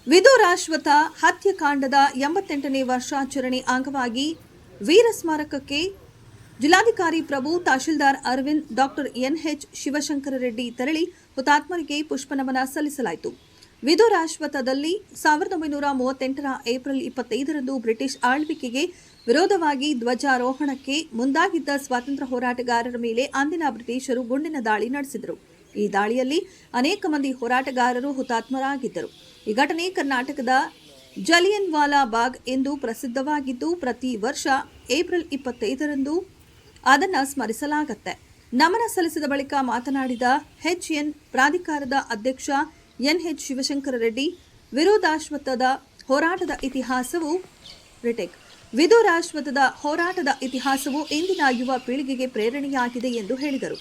ವಿದುರಾಶ್ವಥ ಹತ್ಯಾಕಾಂಡದ 88ನೇ ವರ್ಷಾಚರಣೆ ಅಂಗವಾಗಿ ವೀರ ಸ್ಮಾರಕಕ್ಕೆ ಜಿಲ್ಲಾಧಿಕಾರಿ ಪ್ರಭು, ತಹಶೀಲ್ದಾರ್ ಅರವಿಂದ್, ಡಾಕ್ಟರ್ ಎನ್ಎಚ್ ಶಿವಶಂಕರ ರೆಡ್ಡಿ ತೆರಳಿ ಹುತಾತ್ಮರಿಗೆ ಪುಷ್ಪನಮನ ಸಲ್ಲಿಸಲಾಯಿತು. ವಿದುರಾಶ್ವಥದಲ್ಲಿ 1938ರ ಏಪ್ರಿಲ್ 25ರಂದು ಬ್ರಿಟಿಷ್ ಆಳ್ವಿಕೆಗೆ ವಿರೋಧವಾಗಿ ಧ್ವಜಾರೋಹಣಕ್ಕೆ ಮುಂದಾಗಿದ್ದ ಸ್ವಾತಂತ್ರ್ಯ ಹೋರಾಟಗಾರರ ಮೇಲೆ ಅಂದಿನ ಬ್ರಿಟಿಷರು ಗುಂಡಿನ ದಾಳಿ ನಡೆಸಿದರು. ಈ ದಾಳಿಯಲ್ಲಿ ಅನೇಕ ಮಂದಿ ಹೋರಾಟಗಾರರು ಹುತಾತ್ಮರಾಗಿದ್ದರು. ಈ ಘಟನೆ ಕರ್ನಾಟಕದ ಜಲಿಯನ್ ವಾಲಾ ಬಾಗ್ ಎಂದು ಪ್ರಸಿದ್ಧವಾಗಿದ್ದು, ಪ್ರತಿ ವರ್ಷ ಏಪ್ರಿಲ್ 25ರಂದು ಅದನ್ನು ಸ್ಮರಿಸಲಾಗುತ್ತೆ. ನಮನ ಸಲ್ಲಿಸಿದ ಬಳಿಕ ಮಾತನಾಡಿದ ಎಚ್ಎನ್ ಪ್ರಾಧಿಕಾರದ ಅಧ್ಯಕ್ಷ ಎನ್ಎಚ್ ಶಿವಶಂಕರ ರೆಡ್ಡಿ, ವಿದುರಾಶ್ವಥದ ಹೋರಾಟದ ಇತಿಹಾಸವು ಇಂದಿನ ಯುವ ಪೀಳಿಗೆಗೆ ಪ್ರೇರಣೆಯಾಗಿದೆ ಎಂದು ಹೇಳಿದರು.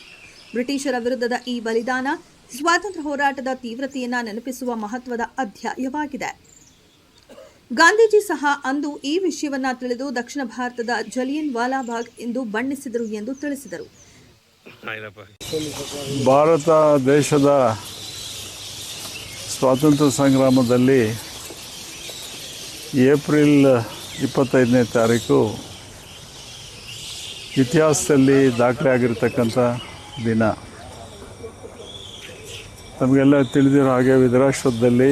ಬ್ರಿಟಿಷರ ವಿರುದ್ಧದ ಈ ಬಲಿದಾನ ಸ್ವಾತಂತ್ರ್ಯ ಹೋರಾಟದ ತೀವ್ರತೆಯನ್ನು ನೆನಪಿಸುವ ಮಹತ್ವದ ಅಧ್ಯಾಯವಾಗಿದೆ. ಗಾಂಧೀಜಿ ಸಹ ಅಂದು ಈ ವಿಷಯವನ್ನ ತಿಳಿದು ದಕ್ಷಿಣ ಭಾರತದ ಜಲಿಯನ್ ವಾಲಾ ಬಾಗ್ ಎಂದು ಬಣ್ಣಿಸಿದರು ಎಂದು ತಿಳಿಸಿದರು. ಭಾರತ ದೇಶದ ಸ್ವಾತಂತ್ರ್ಯ ಸಂಗ್ರಾಮದಲ್ಲಿ ಏಪ್ರಿಲ್ 25ನೇ ತಾರೀಕು ಇತಿಹಾಸದಲ್ಲಿ ದಾಖಲೆ ಆಗಿರತಕ್ಕಂಥ ದಿನ. ನಮಗೆಲ್ಲ ತಿಳಿದಿರೋ ಹಾಗೆ ವಿದುರಾಶ್ವಥದಲ್ಲಿ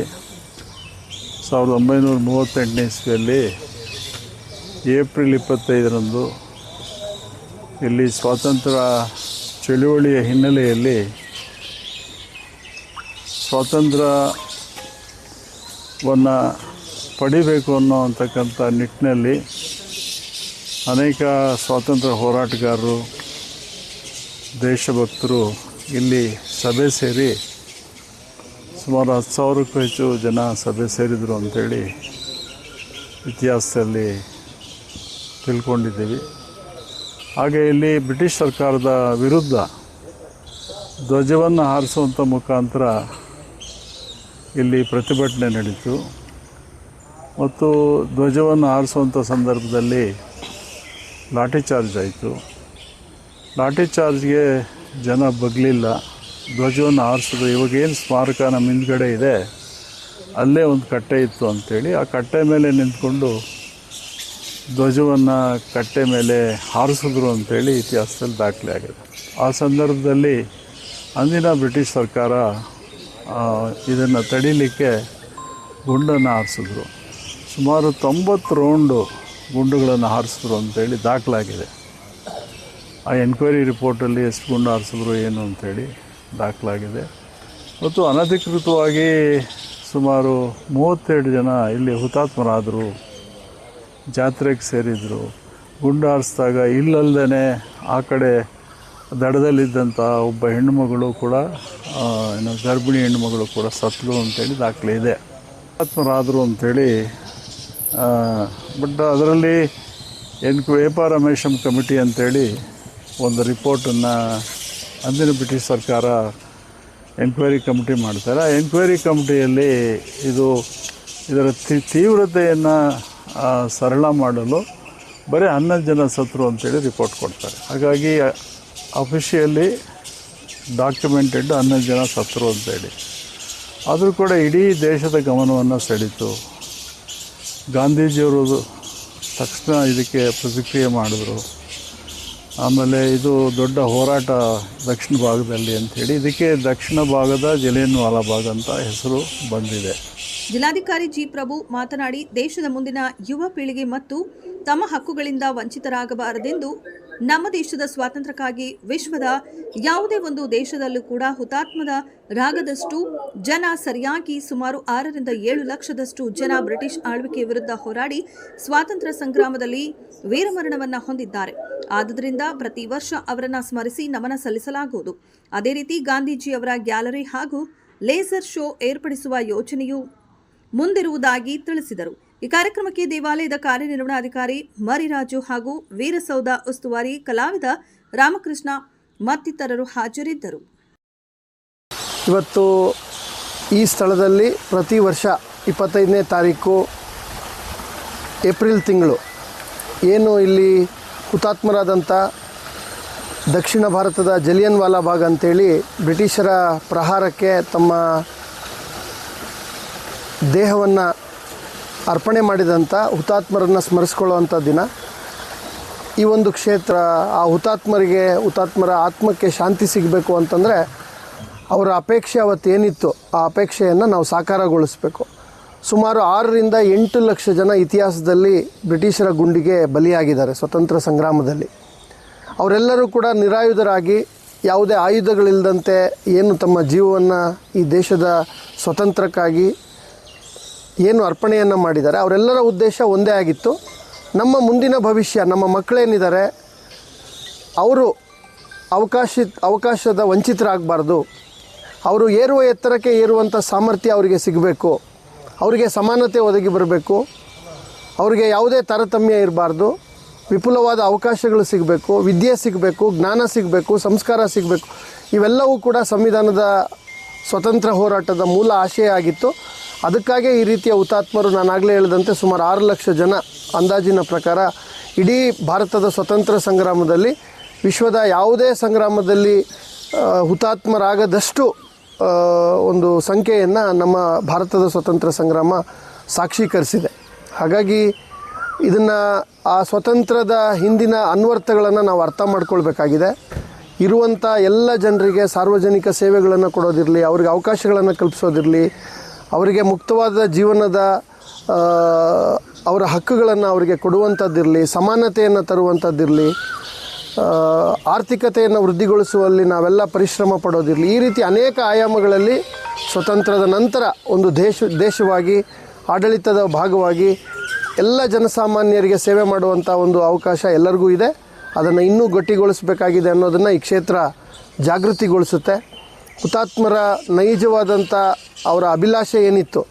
1938ನೇ ಇಸ್ವಿಯಲ್ಲಿ ಏಪ್ರಿಲ್ 25ರಂದು ಇಲ್ಲಿ ಸ್ವಾತಂತ್ರ್ಯ ಚಳುವಳಿಯ ಹಿನ್ನೆಲೆಯಲ್ಲಿ ಸ್ವಾತಂತ್ರ್ಯವನ್ನು ಪಡಿಬೇಕು ಅನ್ನೋಂತಕ್ಕಂಥ ನಿಟ್ಟಿನಲ್ಲಿ ಅನೇಕ ಸ್ವಾತಂತ್ರ್ಯ ಹೋರಾಟಗಾರರು, ದೇಶಭಕ್ತರು ಇಲ್ಲಿ ಸಭೆ ಸೇರಿ ಸುಮಾರು 10,000ಕ್ಕೂ ಹೆಚ್ಚು ಜನ ಸಭೆ ಸೇರಿದರು ಅಂಥೇಳಿ ಇತಿಹಾಸದಲ್ಲಿ ತಿಳ್ಕೊಂಡಿದ್ದೀವಿ. ಹಾಗೆ ಇಲ್ಲಿ ಬ್ರಿಟಿಷ್ ಸರ್ಕಾರದ ವಿರುದ್ಧ ಧ್ವಜವನ್ನು ಹಾರಿಸುವಂಥ ಮುಖಾಂತರ ಇಲ್ಲಿ ಪ್ರತಿಭಟನೆ ನಡೀತು ಮತ್ತು ಧ್ವಜವನ್ನು ಹಾರಿಸುವಂಥ ಸಂದರ್ಭದಲ್ಲಿ ಲಾಠಿ ಚಾರ್ಜ್ ಆಯಿತು. ಲಾಠಿ ಚಾರ್ಜ್ಗೆ ಜನ ಬಗ್ಲಿಲ್ಲ, ಧ್ವಜವನ್ನು ಹಾರಿಸಿದ್ರು. ಇವಾಗೇನು ಸ್ಮಾರಕ ನಮ್ಮ ಹಿಂದ್ಗಡೆ ಇದೆ ಅಲ್ಲೇ ಒಂದು ಕಟ್ಟೆ ಇತ್ತು ಅಂಥೇಳಿ ಆ ಕಟ್ಟೆ ಮೇಲೆ ನಿಂತ್ಕೊಂಡು ಧ್ವಜವನ್ನು ಕಟ್ಟೆ ಮೇಲೆ ಹಾರಿಸಿದ್ರು ಅಂಥೇಳಿ ಇತಿಹಾಸದಲ್ಲಿ ದಾಖಲೆ ಆಗಿದೆ. ಆ ಸಂದರ್ಭದಲ್ಲಿ ಅಂದಿನ ಬ್ರಿಟಿಷ್ ಸರ್ಕಾರ ಇದನ್ನು ತಡೀಲಿಕ್ಕೆ ಗುಂಡನ್ನು ಹಾರಿಸಿದ್ರು. ಸುಮಾರು 90 ರೌಂಡು ಗುಂಡುಗಳನ್ನು ಹಾರಿಸಿದ್ರು ಅಂಥೇಳಿ ದಾಖಲಾಗಿದೆ. ಆ ಎನ್ಕ್ವೈರಿ ರಿಪೋರ್ಟಲ್ಲಿ ಎಷ್ಟು ಗುಂಡು ಹಾರಿಸಿದ್ರು ಏನು ಅಂಥೇಳಿ ದಾಖಲಾಗಿದೆ. ಮತ್ತು ಅನಧಿಕೃತವಾಗಿ ಸುಮಾರು 32 ಜನ ಇಲ್ಲಿ ಹುತಾತ್ಮರಾದರು, ಜಾತ್ರೆಗೆ ಸೇರಿದರು. ಗುಂಡು ಹಾರಿಸಿದಾಗ ಇಲ್ಲಲ್ದೇ ಆ ಕಡೆ ದಡದಲ್ಲಿದ್ದಂಥ ಒಬ್ಬ ಹೆಣ್ಣುಮಗಳು ಕೂಡ ಗರ್ಭಿಣಿ ಹೆಣ್ಣುಮಗಳು ಕೂಡ ಸತ್ತಲು ಅಂಥೇಳಿ ದಾಖಲೆ ಇದೆ. ಹುತಾತ್ಮರಾದರು ಅಂಥೇಳಿ ಬಟ್ ಅದರಲ್ಲಿ ವೇಪಾ ರಮೇಶಮ್ ಕಮಿಟಿ ಅಂಥೇಳಿ ಒಂದು ರಿಪೋರ್ಟನ್ನು ಅಂದಿನ ಬ್ರಿಟಿಷ್ ಸರ್ಕಾರ ಎನ್ಕ್ವೈರಿ ಕಮಿಟಿ ಮಾಡ್ತಾರೆ. ಆ ಎನ್ಕ್ವೈರಿ ಕಮಿಟಿಯಲ್ಲಿ ಇದರ ತೀವ್ರತೆಯನ್ನು ಸರಳ ಮಾಡಲು ಬರೀ 11 ಜನ ಸತ್ತರು ಅಂತೇಳಿ ರಿಪೋರ್ಟ್ ಕೊಡ್ತಾರೆ. ಹಾಗಾಗಿ ಅಫಿಷಿಯಲಿ ಡಾಕ್ಯುಮೆಂಟೆಡ್ 11 ಜನ ಸತ್ತರು ಅಂತೇಳಿ. ಆದರೂ ಕೂಡ ಇಡೀ ದೇಶದ ಗಮನವನ್ನು ಸೆಳೀತು. ಗಾಂಧೀಜಿಯವರು ತಕ್ಷಣ ಇದಕ್ಕೆ ಪ್ರತಿಕ್ರಿಯೆ ಮಾಡಿದ್ರು. ಆಮೇಲೆ ಇದು ದೊಡ್ಡ ಹೋರಾಟ ದಕ್ಷಿಣ ಭಾಗದಲ್ಲಿ ಅಂಥೇಳಿ ಇದಕ್ಕೆ ದಕ್ಷಿಣ ಭಾಗದ ಜಲಿಯನ್ ವಾಲಾ ಬಾಗ್ ಅಂತ ಹೆಸರು ಬಂದಿದೆ. ಜಿಲ್ಲಾಧಿಕಾರಿ ಜಿ. ಪ್ರಭು ಮಾತನಾಡಿ, ದೇಶದ ಮುಂದಿನ ಯುವ ಪೀಳಿಗೆ ಮತ್ತು ತಮ್ಮ ಹಕ್ಕುಗಳಿಂದ ವಂಚಿತರಾಗಬಾರದೆಂದು ನಮ್ಮ ದೇಶದ ಸ್ವಾತಂತ್ರ್ಯಕ್ಕಾಗಿ ವಿಶ್ವದ ಯಾವುದೇ ಒಂದು ದೇಶದಲ್ಲೂ ಕೂಡ ಹುತಾತ್ಮರಾಗದಷ್ಟು ಜನ, ಸರಿಯಾಗಿ ಸುಮಾರು 6ರಿಂದ 7 ಲಕ್ಷದಷ್ಟು ಜನ ಬ್ರಿಟಿಷ್ ಆಳ್ವಿಕೆ ವಿರುದ್ಧ ಹೋರಾಡಿ ಸ್ವಾತಂತ್ರ್ಯ ಸಂಗ್ರಾಮದಲ್ಲಿ ವೀರಮರಣವನ್ನು ಹೊಂದಿದ್ದಾರೆ. ಆದುದರಿಂದ ಪ್ರತಿ ವರ್ಷ ಅವರನ್ನು ಸ್ಮರಿಸಿ ನಮನ ಸಲ್ಲಿಸಲಾಗುವುದು. ಅದೇ ರೀತಿ ಗಾಂಧೀಜಿಯವರ ಗ್ಯಾಲರಿ ಹಾಗೂ ಲೇಸರ್ ಶೋ ಏರ್ಪಡಿಸುವ ಯೋಜನೆಯು ಮುಂದಿರುವುದಾಗಿ ತಿಳಿಸಿದರು. ಈ ಕಾರ್ಯಕ್ರಮಕ್ಕೆ ದೇವಾಲಯದ ಕಾರ್ಯನಿರ್ವಹಣಾಧಿಕಾರಿ ಮರಿರಾಜು ಹಾಗೂ ವೀರಸೌಧ ಉಸ್ತುವಾರಿ ಕಲಾವಿದ ರಾಮಕೃಷ್ಣ ಮತ್ತಿತರರು ಹಾಜರಿದ್ದರು. ಇವತ್ತು ಈ ಸ್ಥಳದಲ್ಲಿ ಪ್ರತಿ ವರ್ಷ 25ನೇ ತಾರೀಕು ಏಪ್ರಿಲ್ ತಿಂಗಳು ಏನು ಇಲ್ಲಿ ಹುತಾತ್ಮರಾದಂಥ ದಕ್ಷಿಣ ಭಾರತದ ಜಲಿಯನ್ ವಾಲಾ ಬಾಗ್ ಅಂತೇಳಿ ಬ್ರಿಟಿಷರ ಪ್ರಹಾರಕ್ಕೆ ತಮ್ಮ ದೇಹವನ್ನು ಅರ್ಪಣೆ ಮಾಡಿದಂಥ ಹುತಾತ್ಮರನ್ನು ಸ್ಮರಿಸ್ಕೊಳ್ಳುವಂಥ ದಿನ. ಈ ಒಂದು ಕ್ಷೇತ್ರ ಆ ಹುತಾತ್ಮರ ಆತ್ಮಕ್ಕೆ ಶಾಂತಿ ಸಿಗಬೇಕು ಅಂತಂದರೆ ಅವರ ಅಪೇಕ್ಷೆ ಅವತ್ತೇನಿತ್ತು ಆ ಅಪೇಕ್ಷೆಯನ್ನು ನಾವು ಸಾಕಾರಗೊಳಿಸಬೇಕು. ಸುಮಾರು 6ರಿಂದ 8 ಲಕ್ಷ ಜನ ಇತಿಹಾಸದಲ್ಲಿ ಬ್ರಿಟಿಷರ ಗುಂಡಿಗೆ ಬಲಿಯಾಗಿದ್ದಾರೆ ಸ್ವತಂತ್ರ ಸಂಗ್ರಾಮದಲ್ಲಿ. ಅವರೆಲ್ಲರೂ ಕೂಡ ನಿರಾಯುಧರಾಗಿ ಯಾವುದೇ ಆಯುಧಗಳಿಲ್ಲದಂತೆ ಏನು ತಮ್ಮ ಜೀವವನ್ನು ಈ ದೇಶದ ಸ್ವತಂತ್ರಕ್ಕಾಗಿ ಏನು ಅರ್ಪಣೆಯನ್ನು ಮಾಡಿದ್ದಾರೆ. ಅವರೆಲ್ಲರ ಉದ್ದೇಶ ಒಂದೇ ಆಗಿತ್ತು, ನಮ್ಮ ಮುಂದಿನ ಭವಿಷ್ಯ, ನಮ್ಮ ಮಕ್ಕಳೇನಿದ್ದಾರೆ ಅವರು ಅವಕಾಶದ ವಂಚಿತರಾಗಬಾರ್ದು, ಅವರು ಏರುವ ಎತ್ತರಕ್ಕೆ ಏರುವಂಥ ಸಾಮರ್ಥ್ಯ ಅವರಿಗೆ ಸಿಗಬೇಕು, ಅವರಿಗೆ ಸಮಾನತೆ ಒದಗಿ ಬರಬೇಕು, ಅವರಿಗೆ ಯಾವುದೇ ತಾರತಮ್ಯ ಇರಬಾರ್ದು, ವಿಪುಲವಾದ ಅವಕಾಶಗಳು ಸಿಗಬೇಕು, ವಿದ್ಯೆ ಸಿಗಬೇಕು, ಜ್ಞಾನ ಸಿಗಬೇಕು, ಸಂಸ್ಕಾರ ಸಿಗಬೇಕು. ಇವೆಲ್ಲವೂ ಕೂಡ ಸಂವಿಧಾನದ ಸ್ವತಂತ್ರ ಹೋರಾಟದ ಮೂಲ ಆಶಯ ಆಗಿತ್ತು. ಅದಕ್ಕಾಗೇ ಈ ರೀತಿಯ ಹುತಾತ್ಮರು ನಾನಾಗಲೇ ಹೇಳಿದಂತೆ ಸುಮಾರು 6 ಲಕ್ಷ ಜನ ಅಂದಾಜಿನ ಪ್ರಕಾರ ಇಡೀ ಭಾರತದ ಸ್ವತಂತ್ರ ಸಂಗ್ರಾಮದಲ್ಲಿ, ವಿಶ್ವದ ಯಾವುದೇ ಸಂಗ್ರಾಮದಲ್ಲಿ ಹುತಾತ್ಮರಾಗದಷ್ಟು ಒಂದು ಸಂಖ್ಯೆಯನ್ನು ನಮ್ಮ ಭಾರತದ ಸ್ವತಂತ್ರ ಸಂಗ್ರಾಮ ಸಾಕ್ಷೀಕರಿಸಿದೆ. ಹಾಗಾಗಿ ಇದನ್ನು ಆ ಸ್ವತಂತ್ರದ ಹಿಂದಿನ ಅನ್ವರ್ಥಗಳನ್ನು ನಾವು ಅರ್ಥ ಮಾಡ್ಕೊಳ್ಬೇಕಾಗಿದೆ. ಇರುವಂಥ ಎಲ್ಲ ಜನರಿಗೆ ಸಾರ್ವಜನಿಕ ಸೇವೆಗಳನ್ನು ಕೊಡೋದಿರಲಿ, ಅವ್ರಿಗೆ ಅವಕಾಶಗಳನ್ನು ಕಲ್ಪಿಸೋದಿರಲಿ, ಅವರಿಗೆ ಮುಕ್ತವಾದ ಜೀವನದ ಅವರ ಹಕ್ಕುಗಳನ್ನು ಅವರಿಗೆ ಕೊಡುವಂಥದ್ದಿರಲಿ, ಸಮಾನತೆಯನ್ನು ತರುವಂಥದ್ದಿರಲಿ, ಆರ್ಥಿಕತೆಯನ್ನು ವೃದ್ಧಿಗೊಳಿಸುವಲ್ಲಿ ನಾವೆಲ್ಲ ಪರಿಶ್ರಮ ಪಡೋದಿರಲಿ, ಈ ರೀತಿ ಅನೇಕ ಆಯಾಮಗಳಲ್ಲಿ ಸ್ವತಂತ್ರದ ನಂತರ ಒಂದು ದೇಶವಾಗಿ ಆಡಳಿತದ ಭಾಗವಾಗಿ ಎಲ್ಲ ಜನಸಾಮಾನ್ಯರಿಗೆ ಸೇವೆ ಮಾಡುವಂಥ ಒಂದು ಅವಕಾಶ ಎಲ್ಲರಿಗೂ ಇದೆ. ಅದನ್ನು ಇನ್ನೂ ಗಟ್ಟಿಗೊಳಿಸಬೇಕಾಗಿದೆ ಅನ್ನೋದನ್ನು ಈ ಕ್ಷೇತ್ರ ಜಾಗೃತಿಗೊಳಿಸುತ್ತೆ. ಹುತಾತ್ಮರ ನೈಜವಾದಂಥ ಅವರ ಅಭಿಲಾಷೆ ಏನಿತ್ತು,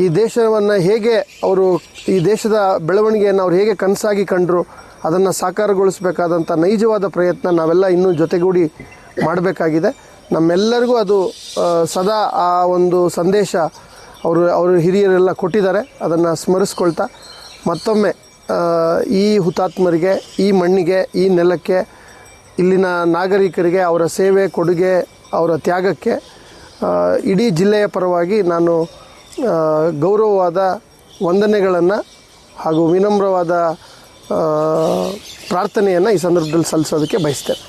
ಈ ದೇಶವನ್ನು ಹೇಗೆ ಅವರು, ಈ ದೇಶದ ಬೆಳವಣಿಗೆಯನ್ನು ಅವ್ರು ಹೇಗೆ ಕನಸಾಗಿ ಕಂಡರು, ಅದನ್ನು ಸಾಕಾರಗೊಳಿಸಬೇಕಾದಂಥ ನೈಜವಾದ ಪ್ರಯತ್ನ ನಾವೆಲ್ಲ ಇನ್ನೂ ಜೊತೆಗೂಡಿ ಮಾಡಬೇಕಾಗಿದೆ. ನಮ್ಮೆಲ್ಲರಿಗೂ ಅದು ಸದಾ ಆ ಒಂದು ಸಂದೇಶ ಅವರು ಹಿರಿಯರೆಲ್ಲ ಕೊಟ್ಟಿದ್ದಾರೆ. ಅದನ್ನು ಸ್ಮರಿಸ್ಕೊಳ್ತಾ ಮತ್ತೊಮ್ಮೆ ಈ ಹುತಾತ್ಮರಿಗೆ, ಈ ಮಣ್ಣಿಗೆ, ಈ ನೆಲಕ್ಕೆ, ಇಲ್ಲಿನ ನಾಗರಿಕರಿಗೆ ಅವರ ಸೇವೆ, ಕೊಡುಗೆ, ಅವರ ತ್ಯಾಗಕ್ಕೆ ಇಡೀ ಜಿಲ್ಲೆಯ ಪರವಾಗಿ ನಾನು ಗೌರವವಾದ ವಂದನೆಗಳನ್ನು ಹಾಗೂ ವಿನಮ್ರವಾದ ಪ್ರಾರ್ಥನೆಯನ್ನು ಈ ಸಂದರ್ಭದಲ್ಲಿ ಸಲ್ಲಿಸೋದಕ್ಕೆ ಬಯಸ್ತೇನೆ.